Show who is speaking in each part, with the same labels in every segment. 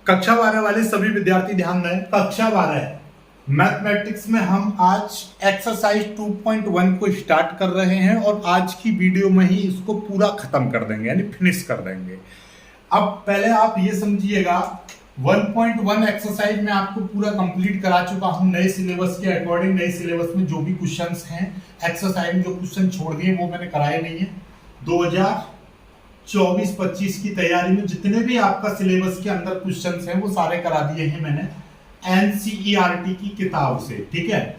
Speaker 1: कक्षा 12 वाले सभी विद्यार्थी ध्यान दें। कक्षा 12 मैथमेटिक्स में हम आज एक्सरसाइज 2.1 को स्टार्ट कर रहे हैं और आज की वीडियो में ही इसको पूरा खत्म कर देंगे, यानी फिनिश कर देंगे। अब पहले आप ये समझिएगा 1.1 एक्सरसाइज में आपको पूरा कंप्लीट करा चुका हूं नए सिलेबस के अकॉर्डिंग। नए सिलेबस में जो भी क्वेश्चंस हैं एक्सरसाइज में जो क्वेश्चन छोड़ दिए वो मैंने कराए नहीं है। 2024-25 की तैयारी में जितने भी आपका सिलेबस के अंदर क्वेश्चंस हैं वो सारे करा दिए हैं मैंने एनसीईआरटी की किताब से, ठीक है।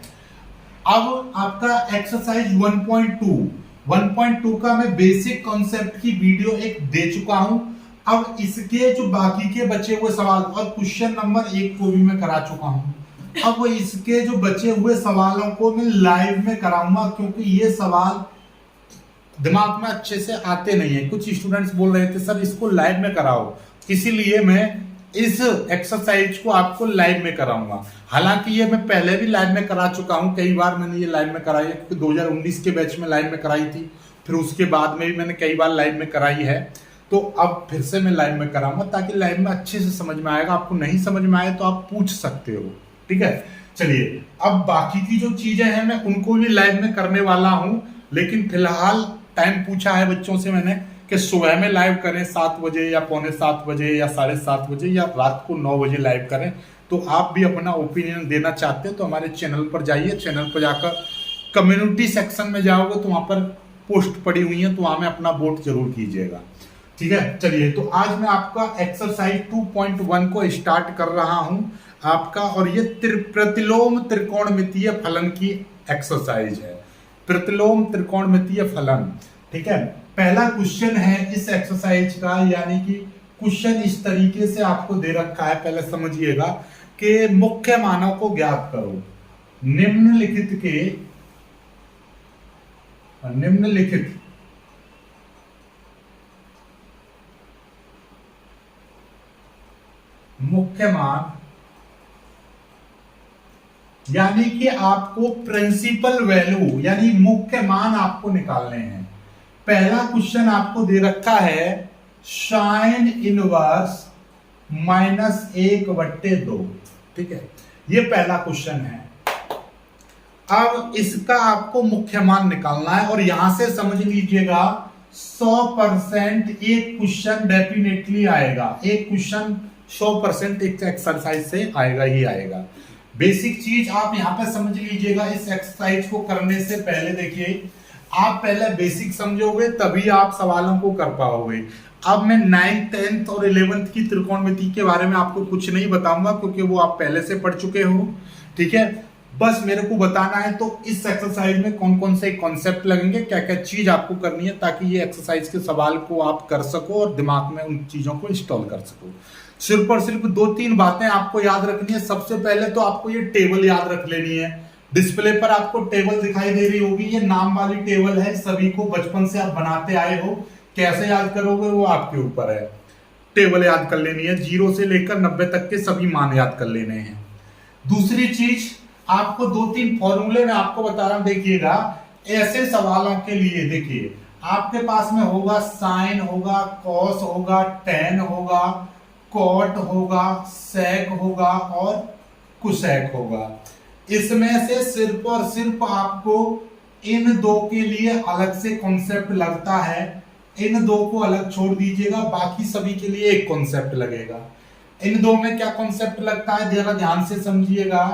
Speaker 1: अब आपका एक्सरसाइज 1.2 का मैं बेसिक कॉन्सेप्ट की वीडियो एक दे चुका हूं। अब इसके जो बाकी के बचे हुए सवाल और क्वेश्चन नंबर 1 को भी मैं करा चुका हूं। अब इसके जो बचे हुए सवालों को मैं लाइव में कराऊंगा, क्योंकि ये सवाल दिमाग में अच्छे से आते नहीं है। कुछ स्टूडेंट्स बोल रहे थे सर इसको लाइव में कराओ, इसीलिए मैं इस एक्सरसाइज को आपको लाइव में कराऊंगा। हालांकि ये मैं पहले भी लाइव में करा चुका हूं, कई बार मैंने ये लाइव में कराई है, क्योंकि 2019 के बैच में लाइव में कराई थी, फिर उसके बाद में भी मैंने कई बार लाइव में कराई है। तो अब फिर से मैं लाइव में कराऊंगा ताकि लाइव में अच्छे से समझ में आएगा। आपको नहीं समझ में आए तो आप पूछ सकते हो, ठीक है। चलिए अब बाकी की जो चीजें हैं मैं उनको भी लाइव में करने वाला हूं, लेकिन फिलहाल टाइम पूछा है बच्चों से मैंने कि सुबह में लाइव करें 7 बजे या पौने 7 बजे या 7:30 बजे या रात को 9 बजे लाइव करें। तो आप भी अपना ओपिनियन देना चाहते हैं तो हमारे चैनल पर जाइए। चैनल पर जाकर कम्युनिटी सेक्शन में जाओगे तो वहां पर पोस्ट पड़ी हुई है, तो वहां में अपना वोट जरूर कीजिएगा, ठीक है। चलिए तो आज मैं आपका एक्सरसाइज 2.1 को स्टार्ट कर रहा हूं आपका, और ये प्रतिलोम त्रिकोणमितीय फलन की एक्सरसाइज है। प्रतिलोम त्रिकोणमितीय फलन, ठीक है। पहला क्वेश्चन है इस एक्सरसाइज का, यानी कि क्वेश्चन इस तरीके से आपको दे रखा है, पहले समझिएगा कि मुख्य मानों को ज्ञात करो। निम्नलिखित मुख्य मान, यानी कि आपको प्रिंसिपल वैल्यू यानी मुख्य मान आपको निकालने हैं। पहला क्वेश्चन आपको दे रखा है साइन इनवर्स -1/2, ठीक है। ये पहला क्वेश्चन है। अब इसका आपको मुख्य मान निकालना है, और यहां से समझ लीजिएगा 100% एक क्वेश्चन डेफिनेटली आएगा। एक क्वेश्चन 100% एक एक्सरसाइज से आएगा ही आएगा। बेसिक चीज आप यहां पे समझ लीजिएगा। इस एक्सरसाइज को करने से पहले देखिए, आप पहले बेसिक समझोगे तभी आप सवालों को कर पाओगे। अब मैं 9th 10th और 11th की त्रिकोणमिति के बारे में आपको कुछ नहीं बताऊंगा, क्योंकि वो आप पहले से पढ़ चुके हो, ठीक है। बस मेरे को बताना है तो इस एक्सरसाइज में कौन कौन से कॉन्सेप्ट लगेंगे, क्या क्या चीज आपको करनी है, ताकि ये एक्सरसाइज के सवाल को आप कर सको और दिमाग में उन चीजों को इंस्टॉल कर सको। सिर्फ और सिर्फ 2-3 बातें आपको याद रखनी है। सबसे पहले तो आपको ये टेबल याद रख लेनी है। डिस्प्ले पर आपको टेबल दिखाई दे रही होगी, ये नाम वाली टेबल है, सभी को बचपन से आप बनाते आए हो। कैसे याद करोगे वो आपके ऊपर है। टेबल याद कर लेनी है, 0 से लेकर 90 तक के सभी मान याद कर लेने हैं। दूसरी चीज, आपको 2-3 फॉर्मूले में आपको बता रहा हूं, देखिएगा। ऐसे सवालों के लिए देखिए आपके पास में होगा साइन होगा, कॉस होगा, टेन होगा, कॉट होगा, सेक होगा और कुसेक होगा। इसमें से सिर्फ और सिर्फ आपको इन दो के लिए अलग से कॉन्सेप्ट लगता है। इन दो को अलग छोड़ दीजिएगा, बाकी सभी के लिए एक कॉन्सेप्ट लगेगा। इन दो में क्या कॉन्सेप्ट लगता है जरा ध्यान से समझिएगा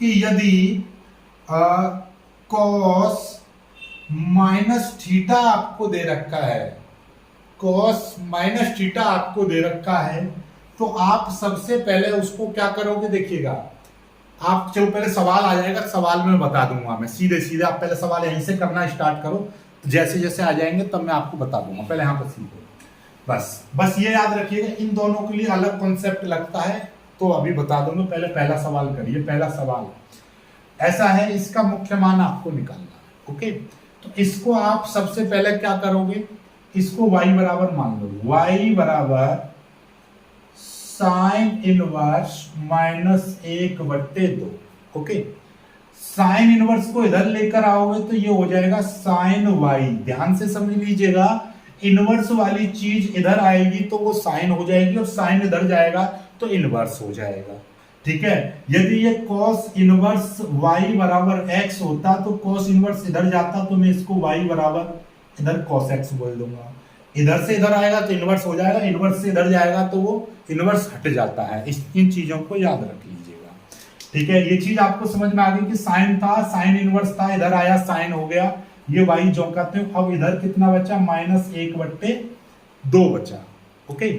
Speaker 1: कि यदि कॉस -थीटा आपको दे रखा है, कॉस -थीटा आपको दे रखा है, तो आप सबसे पहले उसको क्या करोगे, देखिएगा। आप चलो पहले सवाल आ जाएगा, सवाल में बता दूंगा मैं सीधे सीधे। आप पहले सवाल यहीं से करना स्टार्ट करो, जैसे जैसे आ जाएंगे तब मैं आपको बता दूंगा। पहले यहाँ पर सीखो, बस ये याद रखिएगा इन दोनों के लिए अलग कॉन्सेप्ट लगता है, तो अभी बता दूंगा। पहले पहला सवाल करिए। पहला सवाल ऐसा है, इसका मुख्य मान आपको निकालना है, ओके। तो इसको आप सबसे पहले क्या करोगे, इसको y बराबर मान लो। y बराबर sine inverse -1/2, okay. Sine inverse को इधर लेकर आओगे तो ये हो जाएगा साइन y। ध्यान से समझ लीजिएगा, इनवर्स वाली चीज इधर आएगी तो वो साइन हो जाएगी, और साइन इधर जाएगा तो इनवर्स हो जाएगा। ठीक है, यदि ये cos इनवर्स y बराबर x होता तो cos इनवर्स इधर जाता तो मैं इसको y बराबर इधर cos x बोल दूंगा। इधर से इधर आएगा तो इनवर्स हो जाएगा, इनवर्स से इधर जाएगा तो वो इनवर्स हट जाता है। इन चीजों को याद रख लीजिएगा। ठीक है, ये चीज आपको समझ में आ गई कि साइन था, साइन इनवर्स था, इधर आया साइन हो गया, ये y जो कहते हैं। अब इधर कितना बचा, -1/2 बचा। ओके,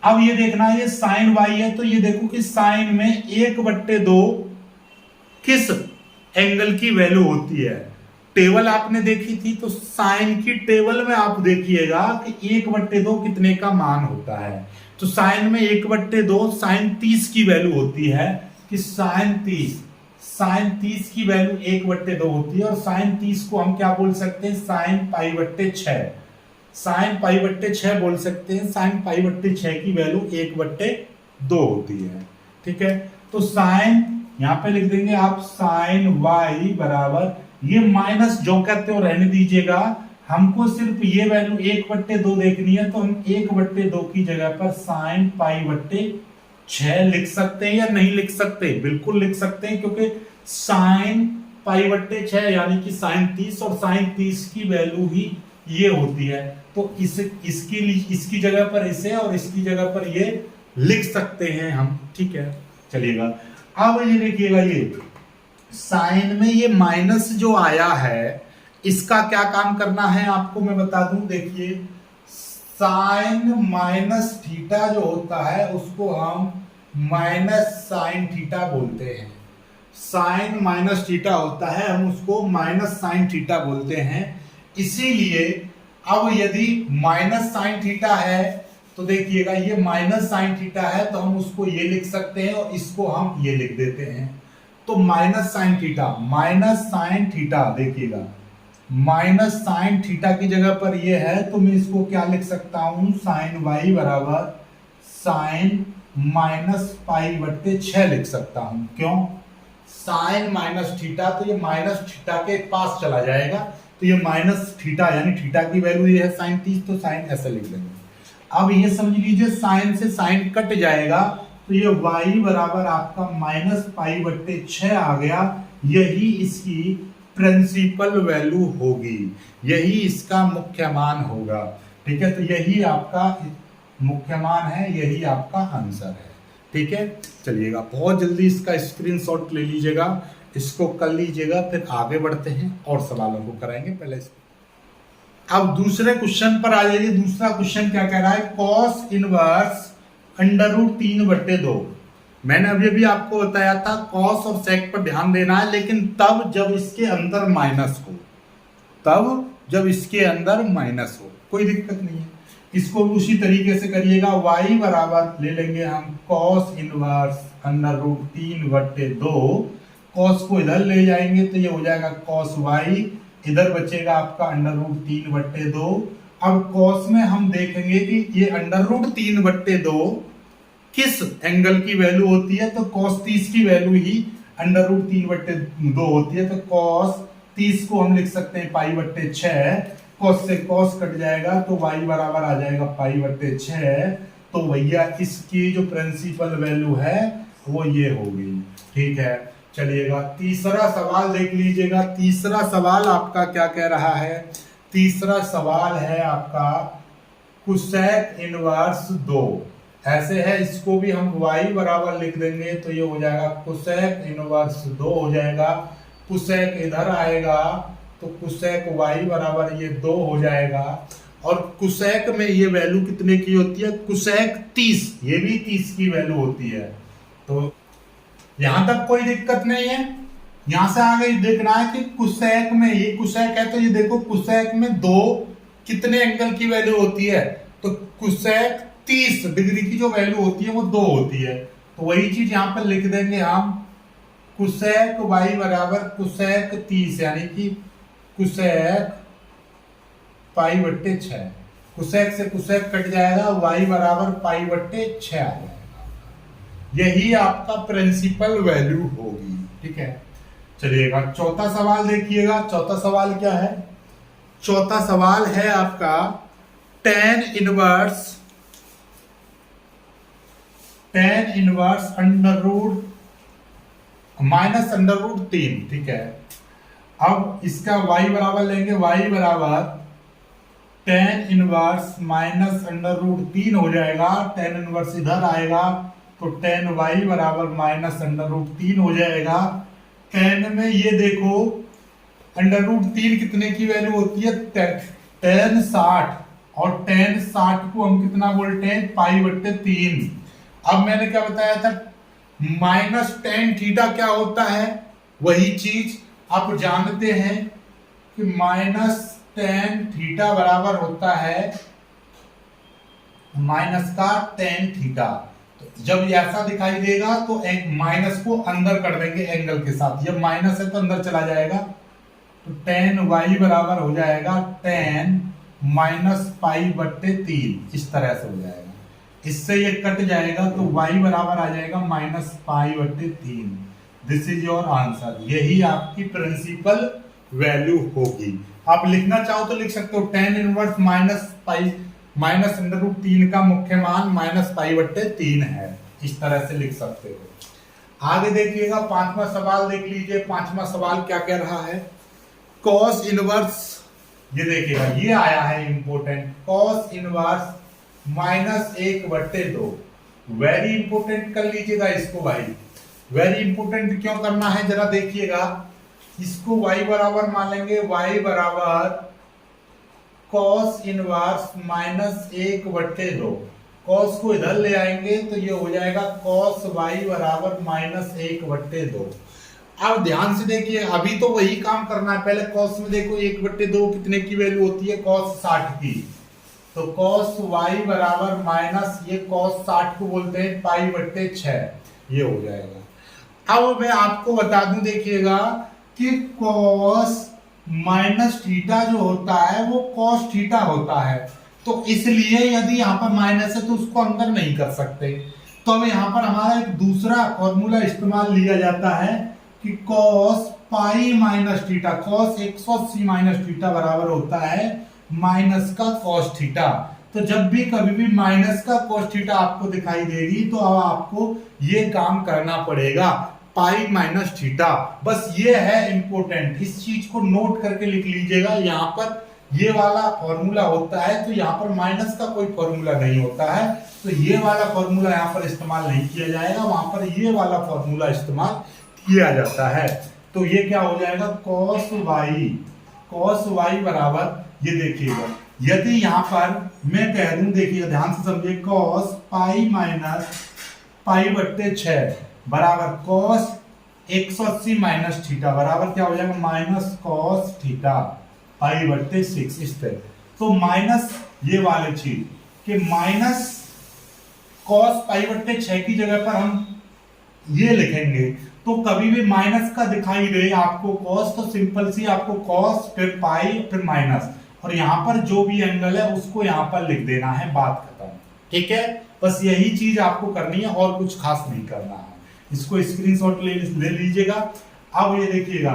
Speaker 1: अब ये देखना है ये साइन y है, तो ये देखो कि साइन में 1/2 किस एंगल की वैल्यू होती है। टेबल आपने देखी थी, तो साइन की टेबल में आप देखिएगा कि 1/2 कितने का मान होता है। तो साइन में 1/2 साइन 30 की वैल्यू होती है, कि साइन 30 की वैल्यू 1/2 होती है। और साइन 30 को हम क्या बोल सकते हैं, साइन π/6, साइन π/6 बोल सकते हैं। साइन π/6 की वैल्यू 1/2 होती है। ठीक है, तो साइन यहां पे लिख देंगे आप, साइन y बराबर, ये माइनस जो कहते हो रहने दीजिएगा, हमको सिर्फ ये वैल्यू 1/2 देखनी है, तो हम 1/2 की जगह पर साइन π/6 लिख सकते हैं या नहीं लिख सकते, बिल्कुल लिख सकते हैं, क्योंकि साइन π/6 यानी कि साइन 30, और साइन 30 की वैल्यू ही ये होती है। तो इसकी जगह पर इसे और इसकी जगह पर ये लिख सकते हैं हम। ठीक है, चलिएगा। अब ये देखिएगा, ये साइन में ये माइनस जो आया है, इसका क्या काम करना है आपको मैं बता दूं। देखिए, साइन माइनस थीटा जो होता है उसको हम माइनस साइन थीटा बोलते हैं। साइन माइनस थीटा होता है, हम उसको माइनस साइन थीटा बोलते हैं। इसीलिए अब यदि माइनस साइन थीटा है तो देखिएगा, ये माइनस साइन थीटा है, तो हम उसको ये लिख सकते हैं और इसको हम ये लिख देते हैं। तो माइनस साइन थीटा देखिएगा, माइनस साइन थीटा की जगह पर ये है, तो मैं इसको क्या लिख सकता हूं, साइन y बराबर साइन -π/6 लिख सकता हूं। क्यों, साइन माइनस थीटा, तो ये माइनस थीटा के पास चला जाएगा, तो ये माइनस थीटा यानी थीटा की वैल्यू ये है साइन 30, तो साइन ऐसे लिख देंगे। अब ये समझ लीजिए, साइन से साइन कट जाएगा, तो ये y बराबर आपका -π/6 आ गया। यही इसकी प्रिंसिपल वैल्यू होगी, यही इसका मुख्य मान होगा। ठीक है, तो यही आपका मुख्य मान है, यही आपका आंसर है। ठीक है, चलिएगा, बहुत जल्दी इसका स्क्रीनशॉट ले लीजिएगा, इसको कर लीजिएगा, फिर आगे बढ़ते हैं और सवालों को कराएंगे। पहले अब दूसरे क्वेश्चन पर आ जाइए। दूसरा क्वेश्चन क्या कह रहा है, कॉस इनवर्स √3/2। मैंने अभी आपको बताया था कॉस और सेक पर ध्यान देना है, लेकिन तब जब इसके अंदर माइनस हो, कोई दिक्कत नहीं है। इसको उसी तरीके से करिएगा। y बराबर ले लेंगे हम कॉस इनवर्स √3/2, कॉस को इधर ले जाएंगे तो ये हो जाएगा कॉस y, इधर बचेगा आपका √3/2। अब कॉस में हम देखेंगे कि ये √3/2 किस एंगल की वैल्यू होती है, तो cos 30 की वैल्यू ही √3/2 होती है। तो cos 30 को हम लिख सकते हैं π/6, cos से cos कट जाएगा तो y बराबर आ जाएगा π/6। तो भैया इसकी जो प्रिंसिपल वैल्यू है वो ये होगी। ठीक है, चलिएगा तीसरा सवाल देख लीजिएगा। तीसरा सवाल आपका क्या कह रहा है, तीसरा सवाल है आपका कोसेक इनवर्स 2। ऐसे है, इसको भी हम y बराबर लिख देंगे तो ये हो जाएगा कोसेक इनवर्स 2 हो जाएगा। कोसेक इधर आएगा तो कोसेक y बराबर ये 2 हो जाएगा। और कोसेक में ये वैल्यू कितने की होती है, कोसेक 30, ये भी 30 की वैल्यू होती है। तो यहां तक कोई दिक्कत नहीं है। यहां से आगे देखना है कि कोसेक में, ये कोसेक है तो ये देखो कोसेक में 2 कितने एंगल की वैल्यू होती है, तो कोसेक 30 डिग्री की जो वैल्यू होती है वो 2 होती है। तो वही चीज यहां पर लिख देंगे हम, कोसेक y बराबर कोसेक 30 यानी कि कोसेक π/6। कोसेक से कोसेक कट जाएगा, y बराबर π/6 आ जाएगा। यही आपका प्रिंसिपल वैल्यू होगी। ठीक है, चलिएगा चौथा सवाल देखिएगा। चौथा सवाल क्या है, चौथा सवाल है आपका tan inverse under root minus under root 3, ठीक है। अब इसका y बराबर लेंगे, y बराबर tan inverse minus under root 3 हो जाएगा। टेन इनवर्स इधर आएगा तो टेन y बराबर माइनस अंडर रूट 3 हो जाएगा। टेन में ये देखो अंडर रूट 3 कितने की वैल्यू होती है, टेन 60, और टेन 60 को हम कितना बोलते हैं, पाई बट्टे 3। अब मैंने क्या बताया था, माइनस टेन थीटा क्या होता है, वही चीज आप जानते हैं कि माइनस टेन थीटा बराबर होता है माइनस का टेन थीटा। तो जब ये ऐसा दिखाई देगा तो एक माइनस को अंदर कर देंगे एंगल के साथ, जब माइनस है तो अंदर चला जाएगा, तो टेन वाई बराबर हो जाएगा टेन माइनस पाई बट्टे 3, इस तरह से हो जाएगा। इससे ये कट जाएगा तो y बराबर आ जाएगा माइनस पाई बट्टे 3। This is your answer. यही आपकी प्रिंसिपल वैल्यू होगी। आप लिखना चाहो तो लिख सकते हो tan inverse minus under root 3 का मुख्य मान माइनस पाई बट्टे 3 है, इस तरह से लिख सकते हो। आगे देखिएगा, पांचवा सवाल देख लीजिए। पांचवा सवाल क्या कह रहा है, कॉस इनवर्स, ये देखिएगा ये आया है important, cos inverse minus 1/2। Very important कर लीजिएगा इसको भाई। वेरी इंपोर्टेंट क्यों करना है जरा देखिएगा। इसको y बराबर मान लेंगे, y बराबर कॉस इनवर्स माइनस 1/2। कॉस को इधर ले आएंगे तो ये हो जाएगा कॉस y बराबर माइनस 1/2। अब ध्यान से देखिए, अभी तो वही काम करना है। पहले कॉस में देखो 1/2 कितने की वैल्यू होती है, कॉस 60 की। तो कॉस y बराबर माइनस ये कॉस 60 को बोलते हैं पाई बट्टे 6, ये हो जाएगा। अब मैं आपको बता दूं देखिएगा कि कॉस माइनस थीटा जो होता है वो कॉस थीटा होता है, तो इसलिए यदि यहाँ पर माइनस है तो उसको अंदर नहीं कर सकते। तो अब यहाँ पर हमारा एक दूसरा फॉर्मूला इस्तेमाल लिया जाता है कि cos pi minus theta, cos 180 minus theta बराबर होता है माइनस का कॉस थीटा। तो जब भी कभी भी माइनस का कॉस थीटा आपको दिखाई देगी तो अब आपको ये काम करना पड़ेगा, पाई माइनस थीटा। बस ये है इंपॉर्टेंट, इस चीज को नोट करके लिख लीजिएगा। यहाँ पर ये वाला फॉर्मूला होता है तो यहाँ पर माइनस का कोई फॉर्मूला नहीं होता है, तो ये वाला फॉर्मूला यहाँ पर इस्तेमाल नहीं किया जाएगा, वहां पर ये वाला फॉर्मूला इस्तेमाल किया जाता है। तो ये क्या हो जाएगा, कॉस वाई बराबर, ये देखिएगा यदि यहाँ पर मैं कह दूं, देखिए ध्यान से समझिए, कॉस पाई माइनस पाई बट्टे 6 बराबर कॉस 180 माइनस थीटा बराबर क्या हो जाएगा, माइनस कॉस थीटा पाई बट्टे 6, इस तरह। तो माइनस ये वाले चीज कि माइनस कॉस पाई बट्टे 6 की जगह पर हम ये लिखेंगे, तो कभी भी माइनस का दिखाई दे आपको कॉस, तो सिंपल सी आपको कॉस फिर पाई फिर माइनस, और यहाँ पर जो भी एंगल है उसको यहाँ पर लिख देना है, बात खत्म। ठीक है, बस यही चीज आपको करनी है और कुछ खास नहीं करना है। इसको स्क्रीनशॉट ले लीजिएगा। अब ये देखिएगा,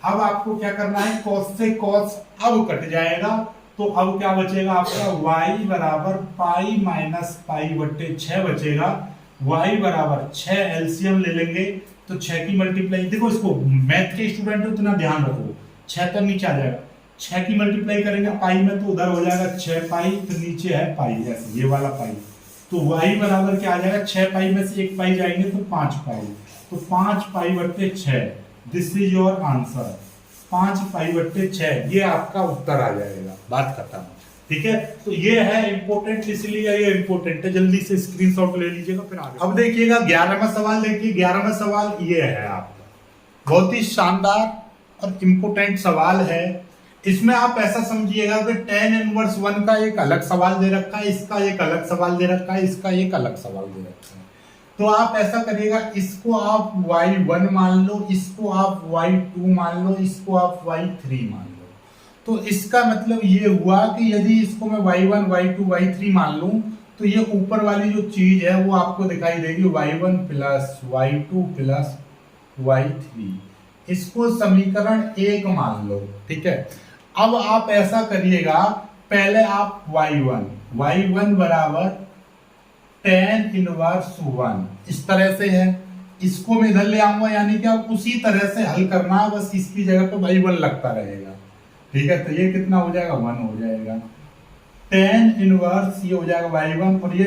Speaker 1: अब आपको क्या करना है, कॉस से कॉस अब कट जाएगा, तो अब क्या बचेगा आपका, y बराबर पाई माइनस पाई बट्टे 6 बचेगा। y बराबर 6 एलसीएम ले लेंगे तो 6 की मल्टीप्लाई, देखो इसको मैथ के स्टूडेंट हो इतना ध्यान रखो, 6 तो नीचे आ जाएगा, 6 की मल्टीप्लाई करेंगे पाई में तो उधर हो जाएगा 6 पाई, तो नीचे है पाई, ऐसे ये वाला पाई। तो y बराबर क्या आ जाएगा, 6 पाई में से 1 पाई जाएंगे तो 5 पाई, तो 5 पाई बट्टे 6, दिस इज योर आंसर। 5 पाई बट्टे 6 ये आपका उत्तर आ जाएगा, बात खत्म। ठीक है, तो ये है इंपॉर्टेंट, इसलिए ये इंपॉर्टेंट है, जल्दी से स्क्रीनशॉट ले लीजिएगा फिर आगे। अब देखिएगा 11वां सवाल, देखिए 11वां सवाल ये है आपका, बहुत ही शानदार और इंपॉर्टेंट सवाल है। इसमें आप ऐसा समझिएगा कि tan इनवर्स 1 का एक अलग सवाल दे रखा है, इसका एक अलग सवाल दे रखा है, इसका एक अलग सवाल दे रखा है। तो आप ऐसा करिएगा, इसको आप y1 मान लो, इसको आप y2 मान लो, इसको आप y3 मान लो। तो इसका मतलब ये हुआ कि यदि इसको मैं y1 y2 y3 मान लूं तो ये ऊपर वाली जो चीज है वो आपको दिखाई देगी y1 plus y2 plus y3, इसको समीकरण 1 मान लो। ठीक है, अब आप ऐसा करिएगा पहले आप y1 बराबर tan इनवर्स 1 इस तरह से है, इसको मैं इधर ले आऊंगा, यानी कि आप उसी तरह से हल करना है, बस इसकी जगह पे y1 लगता रहेगा। ठीक है, तो ये कितना हो जाएगा 1 हो जाएगा। tan इनवर्स ये हो जाएगा y1, और ये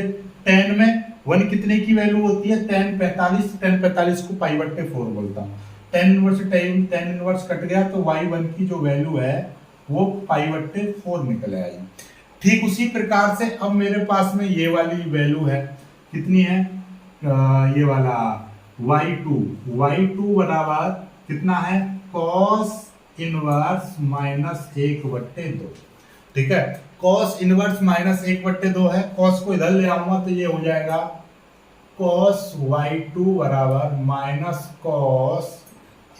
Speaker 1: tan में 1 कितने की वैल्यू होती है, tan 45 को पाई बट्टे 4 बोलता हूँ। tan इनवर्स कट गया तो y1 की जो वैल्यू है वो पाई बट्टे 4 निकल आएगी। ठीक उसी प्रकार से अब मेरे पास में ये वाली वैल्यू है, कितनी है, ये वाला y2 बराबर कितना है, cos इनवर्स -1/2। ठीक है, cos इनवर्स -1/2 है, cos को इधर ले आऊंगा तो ये हो जाएगा cos y2 बराबर -cos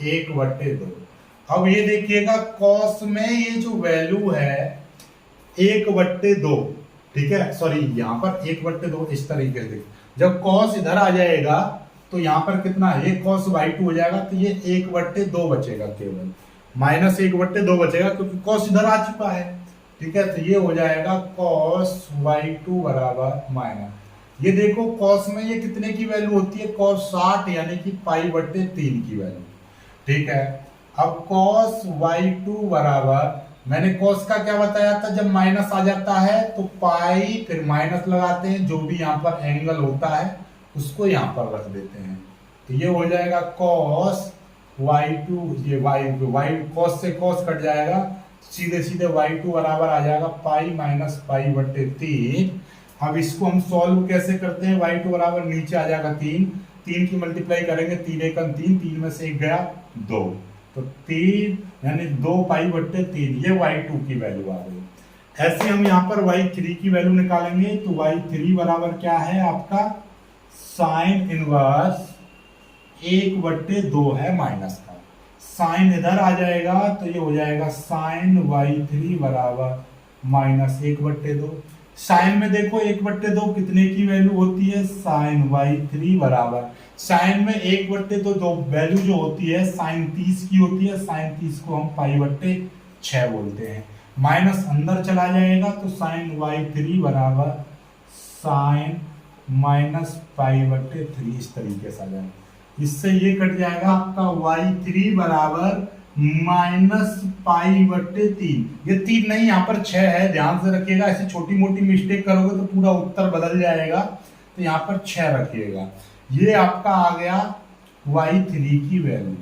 Speaker 1: 1/2। अब ये देखिएगा cos में ये जो वैल्यू है 1/2, ठीक है, सॉरी यहाँ पर 1/2 इस तरीके से, जब cos इधर आ जाएगा तो यहाँ पर कितना है, ये cos y2 हो जाएगा, तो ये 1/2 बचेगा, केवल -1/2 बचेगा क्योंकि cos इधर आ चुका है। ठीक है, तो ये हो जाएगा cos y2 बराबर माइनस, ये देखो cos में ये कितने की वैल्यू होती है, cos 60 यानी कि पाई/3 की वैल्यू। ठीक है, अब cos y2 बराबर, मैंने cos का क्या बताया था, जब माइनस आ जाता है तो पाई फिर माइनस लगाते हैं, जो भी यहाँ पर एंगल होता है उसको यहाँ पर रख देते हैं, तो ये हो जाएगा cos y2, ये y cos से cos कट जाएगा, सीधे सीधे y2 बराबर आ जाएगा पाई/3। अब इसको हम सॉल्व कैसे करते हैं, y2 बराबर नीचे आ जाएगा 3 की मल्टीप्लाई करेंगे, 3 × 1 = 3, 3 में से 1 गया 2, तो 3 यानी 2 पाई/3, ये y2 की वैल्यू आ गई। ऐसे हम यहाँ पर y3 की वैल्यू निकालेंगे, तो y3 बराबर क्या है आपका, साइन इनवर्स 1/2 है माइनस का, साइन इधर आ जाएगा तो ये हो जाएगा साइन y3 बराबर -1/2। साइन में देखो 1/2 कितने की वैल्यू होती है, साइन y3 बराबर, साइन में 1/2 वैल्यू जो होती है साइन 30 की होती है, साइन 30 को हम पाई/6 बोलते हैं, माइनस अंदर चला जाएगा तो साइन y3 बराबर साइन -पाई/3 इस तरीके से आ जाएगा। इससे ये कट जाएगा आपका y3 बराबर -पाई/3, ये 3 नहीं यहाँ पर 6 है, ध्यान से रखिएगा, ऐसी छोटी मोटी मिस्टेक करोगे तो पूरा उत्तर बदल जाएगा, तो यहाँ पर 6 रखिएगा। ये आपका आ गया y3 की वैल्यू।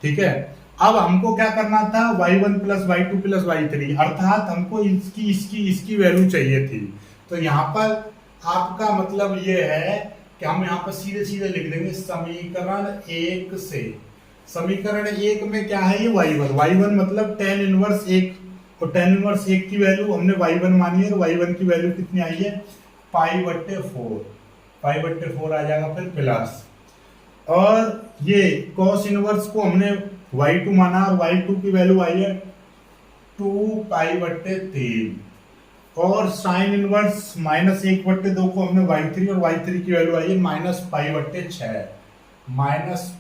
Speaker 1: ठीक है, अब हमको क्या करना था, y1 + y2 + y3, अर्थात हमको इसकी वैल्यू चाहिए थी, तो यहाँ पर आपका मतलब ये है कि हम यहाँ पर सीधे सीधे लिख देंगे समीकरण 1 से, समीकरण 1 में क्या है, ये y1 मतलब tan इनवर्स 1, और tan इनवर्स 1 की वैल्यू हमने y1 मानी है, और y1 की वैल्यू कितनी आई है, पाई/4 आ जाएगा, फिर प्लस, और ये cos इनवर्स को हमने y2 माना, और y2 की वैल्यू आई है 2 पाई/3, और साइन इनवर्स -1/2 को हमने y3, और y3 की वैल्यू आई है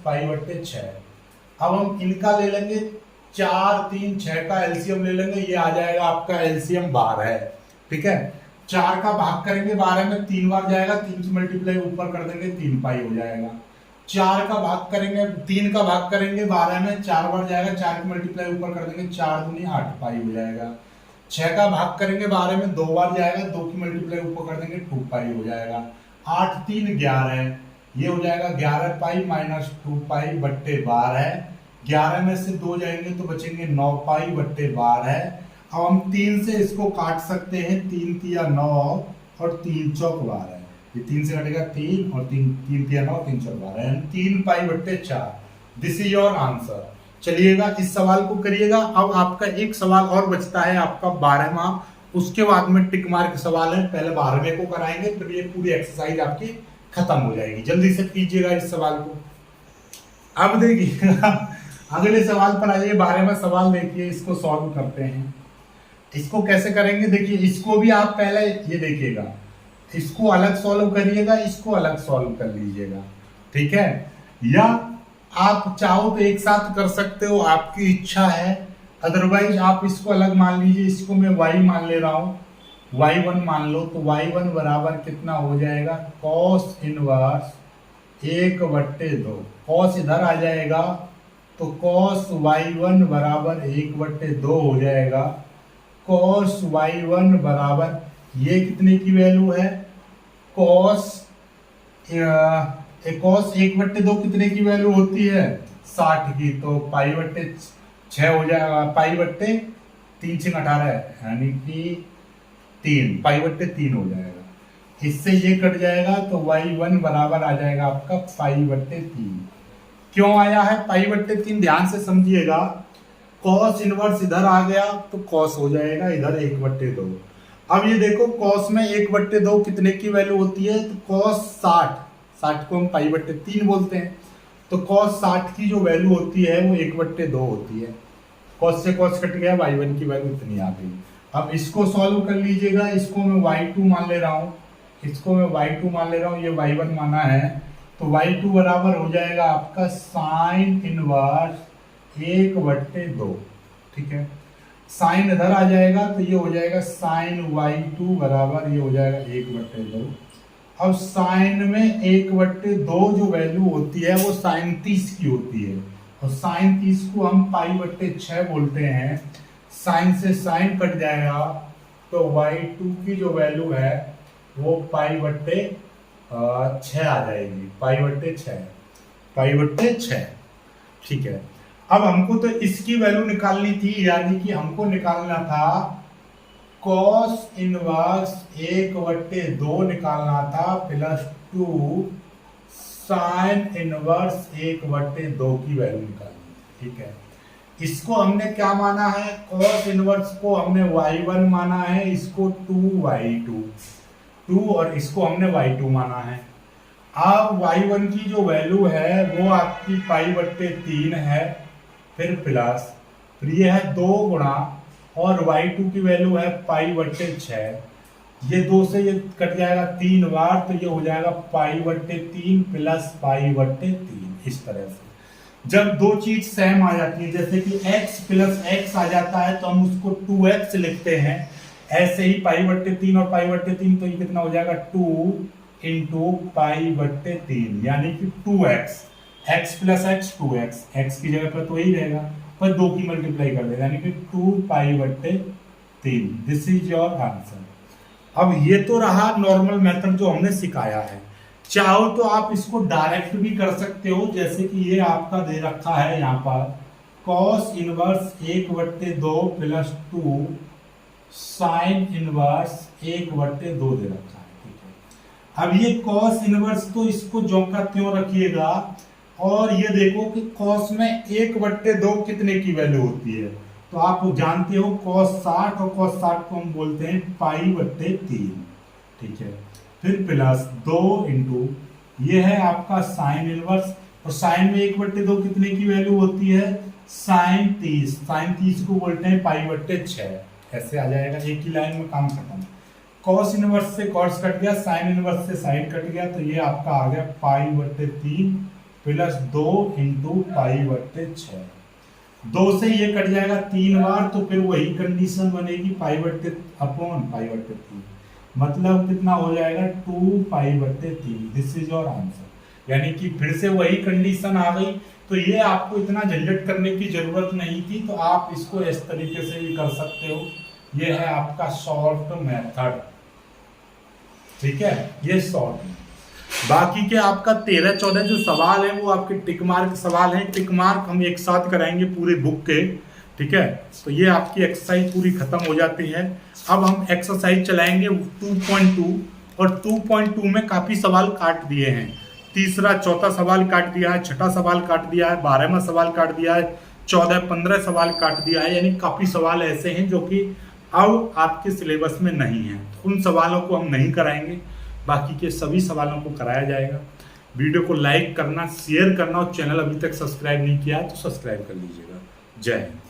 Speaker 1: -पाई/6। अब हम इनका ले लेंगे 4, 3, 6 का एलसीएम ले लेंगे, ये आ जाएगा आपका एलसीएम 12 है। ठीक है, 4 का भाग करेंगे 12 में 3 बार जाएगा, 3 की मल्टीप्लाई ऊपर कर देंगे 3 पाई हो जाएगा। 4 का भाग करेंगे, 3 का भाग करेंगे 12 में 4 बार जाएगा, 4 की मल्टीप्लाई ऊपर कर देंगे 4 दूनी 8 पाई हो जाएगा। 6 का भाग करेंगे 12 में 2 बार जाएगा, 2 की मल्टीप्लाई ऊपर कर देंगे 2 पाई हो जाएगा। 8 3 11, ये हो जाएगा 11 पाई -2 पाई/12 है। 11 में से 2 जाएंगे तो बचेंगे 9 पाई/12 है। अब हम 3 से इसको काट सकते हैं, 3 तिया 9 और 3 चौक 12, ये 3 से कटेगा 3 और 3 तिया 9, 3 चौक 12, 3 पाई/4। This is your answer. चलिएगा इस सवाल को करिएगा। अब आपका एक सवाल और बचता है, आपका 12वां, उसके बाद में टिक मार्क सवाल है, पहले 12वें को कराएंगे, फिर ये पूरी एक्सरसाइज आपकी खत्म हो जाएगी। जल्दी से कीजिएगा इस सवाल को। अब देखिएगा अगले सवाल पर आइए, 12वां सवाल देखिए, इसको सॉल्व करते हैं। इसको कैसे करेंगे, देखिए इसको भी आप पहले ये देखिएगा, इसको अलग सॉल्व करिएगा, इसको अलग सॉल्व कर लीजिएगा। ठीक है, या आप चाहो तो एक साथ कर सकते हो, आपकी इच्छा है, अदरवाइज आप इसको अलग मान लीजिए, इसको मैं y मान ले रहा हूं, y1 मान लो, तो y1 बराबर कितना हो जाएगा, कॉस इनवर्स 1/2। कॉस इधर आ जाएगा तो कॉस y1 बराबर 1/2 हो जाएगा। कॉस y1 बराबर, ये कितने की वैल्यू है, कॉस 1/2 कितने की वैल्यू होती है, 60 की, तो पाई/6 हो जाएगा, पाई/3 6 18 यानी कि 3 पाई/3 हो जाएगा। इससे ये कट जाएगा तो y1 बराबर आ जाएगा आपका पाई/3। क्यों आया है पाई/3, ध्यान से समझिएगा। कॉस इनवर्स इधर आ गया तो कॉस हो जाएगा इधर 1/2। अब ये देखो कॉस में 1/2 कितने की वैल्यू होती है, तो कॉस 60 को हम पाई/3 बोलते हैं। तो कॉस 60 की जो वैल्यू होती है वो 1/2 होती है। कॉस से कॉस कट गया, y1 की वैल्यू इतनी आ गई। अब इसको सॉल्व कर लीजिएगा। इसको मैं y2 मान ले रहा हूँ, इसको मैं y2 मान ले रहा हूँ, ये y1 माना है। तो y2 बराबर हो जाएगा आपका साइन इनवर्स 1/2। ठीक है, साइन इधर आ जाएगा तो ये हो जाएगा साइन y2 बराबर, ये हो जाएगा 1/2। अब साइन में 1/2 जो वैल्यू होती है वो साइन 30 की होती है, और साइन 30 को हम पाई/6 बोलते हैं। साइन से साइन कट जाएगा तो y2 की जो वैल्यू है वो पाई/6 आ जाएगी, पाई/6। ठीक है, अब हमको तो इसकी वैल्यू निकालनी थी, यानी कि हमको निकालना था कॉस इनवर्स 1/2 निकालना था +2 साइन इनवर्स 1/2 की वैल्यू निकालनी थी। ठीक है, इसको हमने क्या माना है, कॉस इनवर्स को हमने y1 माना है, इसको 2 और इसको हमने y2 माना है। अब y1 की जो वैल्यू है वो आपकी पाई/3 है, फिर प्लस, फिर ये है 2 गुणा, और y2 की वैल्यू है पाई/6। ये 2 से ये कट जाएगा 3 बार, तो ये हो जाएगा पाई/3 प्लस पाई/3। इस तरह से जब दो चीज सेम आ जाती है, जैसे कि x प्लस x आ जाता है तो हम उसको 2x लिखते हैं। ऐसे ही पाई/3 और पाई/3, तो ये कितना हो जाएगा 2 इंटू पाई/3, यानी कि 2x, x plus x 2x, x की जगह पर तो यही रहेगा, पर 2 की मल्टीप्लाई कर देगा, यानी कि 2 पाई/3। This is your answer. अब ये तो रहा नॉर्मल मेथड जो हमने सिखाया है। चाहो तो आप इसको डायरेक्ट भी कर सकते हो, जैसे कि ये आपका दे रखा है यहाँ पर cos inverse 1/2 plus 2 sine inverse 1/2 दे रखा है। ठीक है, अब ये कॉस इनवर्स तो इसको जो का त्यों रखिएगा, और ये देखो कि कॉस में 1/2 कितने की वैल्यू होती है, तो आप जानते हो cos 60, और cos 60 को हम बोलते हैं पाई/3। ठीक है, फिर प्लस 2 इंटू ये है आपका साइन इनवर्स, और साइन में 1/2 कितने की वैल्यू होती है, साइन 30 को बोलते हैं पाई/6। ऐसे आ जाएगा, एक ही लाइन में काम खत्म। कॉस इनवर्स से कॉस कट गया, साइन इनवर्स से साइन कट गया, तो ये आपका आ गया पाई/3 प्लस 2 इंटू पाई/6। 2 से ये कट जाएगा 3 बार, तो फिर वही कंडीशन बनेगी पाई/3, मतलब कितना हो जाएगा 2 पाई/3। This is your answer. यानी कि फिर से वही कंडीशन आ गई, तो ये आपको इतना झंझट करने की जरूरत नहीं थी, तो आप इसको इस तरीके से भी कर सकते हो। ये है आपका शॉर्ट मेथड। ठीक है, ये शॉर्ट। बाकी के आपका 13-14 जो सवाल है वो आपके टिक मार्क सवाल हैं। टिक मार्क हम एक साथ कराएंगे पूरे बुक के। ठीक है, तो ये आपकी एक्सरसाइज पूरी खत्म हो जाती है। अब हम एक्सरसाइज चलाएंगे 2.2, और 2.2 में काफी सवाल काट दिए हैं। तीसरा चौथा सवाल काट दिया है, छठा सवाल काट दिया है, 12वां सवाल काट दिया है, 14-15 सवाल काट दिया है। यानी काफी सवाल ऐसे हैं जो कि अब आपके सिलेबस में नहीं है, उन सवालों को हम नहीं कराएंगे। बाकी के सभी सवालों को कराया जाएगा। वीडियो को लाइक करना, शेयर करना, और चैनल अभी तक सब्सक्राइब नहीं किया है तो सब्सक्राइब कर लीजिएगा। जय हिंद।